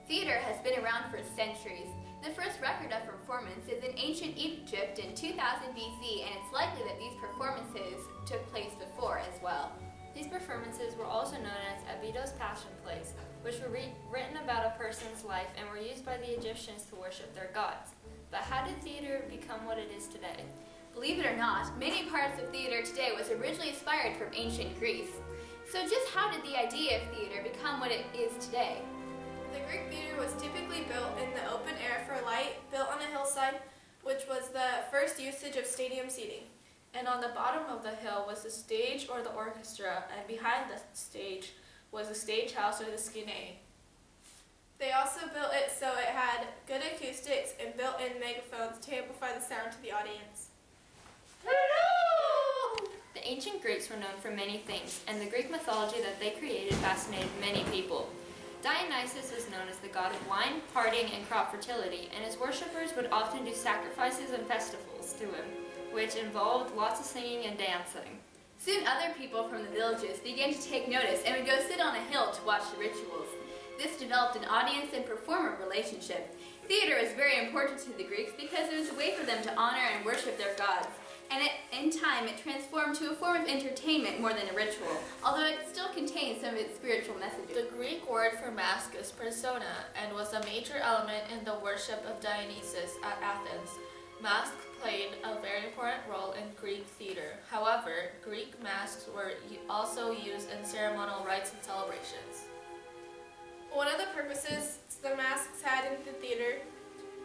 Theater has been around for centuries. The first record of performance is in ancient Egypt in 2000 BC, and it's likely that these performances took place before as well. These performances were also known as Abydos Passion Plays, which were written about a person's life and were used by the Egyptians to worship their gods. But how did theater become what it is today? Believe it or not, many parts of theater today was originally inspired from ancient Greece. So just how did the idea of theater become what it is today? The Greek theater was typically built in the open air for light, built on a hillside, which was the first usage of stadium seating. And on the bottom of the hill was the stage or the orchestra, and behind the stage was the stage house or the skene. They also built it so it had good acoustics and built-in megaphones to amplify the sound to the audience. The ancient Greeks were known for many things, and the Greek mythology that they created fascinated many people. Dionysus was known as the god of wine, partying, and crop fertility, and his worshippers would often do sacrifices and festivals to him, which involved lots of singing and dancing. Soon other people from the villages began to take notice and would go sit on a hill to watch the rituals. This developed an audience and performer relationship. Theater was very important to the Greeks because it was a way for them to honor and worship their gods. And in time, it transformed to a form of entertainment more than a ritual, although it still contains some of its spiritual messages. The Greek word for mask is persona and was a major element in the worship of Dionysus at Athens. Masks played a very important role in Greek theater. However, Greek masks were also used in ceremonial rites and celebrations. One of the purposes the masks had in the theater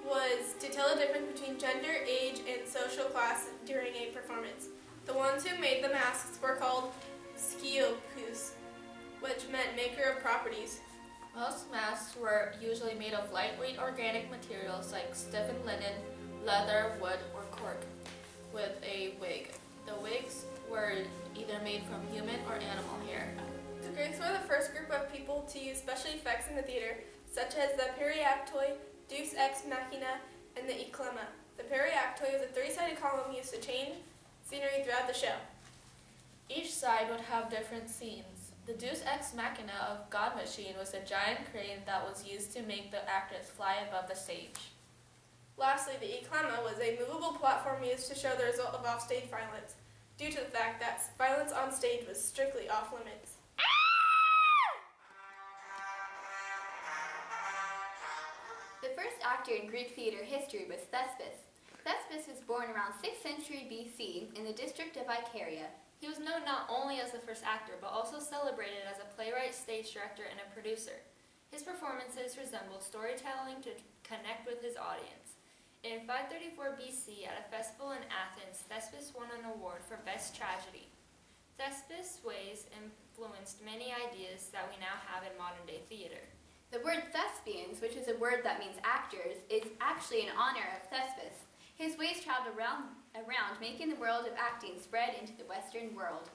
was to tell the difference between gender, age, and social class during a performance. The ones who made the masks were called sciopus, which meant maker of properties. Most masks were usually made of lightweight organic materials like stiffened linen, leather, wood, or cork, with a wig. The wigs were either made from human or animal hair. The Greeks were the first group of people to use special effects in the theater, such as the periactoi, Deus ex machina, and the eclemma. The periactoi was a three-sided column used to change scenery throughout the show. Each side would have different scenes. The Deus ex machina of God Machine was a giant crane that was used to make the actors fly above the stage. Lastly, the eclemma was a movable platform used to show the result of offstage violence, due to the fact that violence on stage was strictly off-limits. The first actor in Greek theater history was Thespis. Thespis was born around 6th century BC in the district of Icaria. He was known not only as the first actor, but also celebrated as a playwright, stage director, and a producer. His performances resembled storytelling to connect with his audience. In 534 BC, at a festival in Athens, Thespis won an award for Best Tragedy. Thespis' ways influenced many ideas that we now have in modern-day theater. The word thespians, which is a word that means actors, is actually in honor of Thespis. His ways traveled around, making the world of acting spread into the Western world.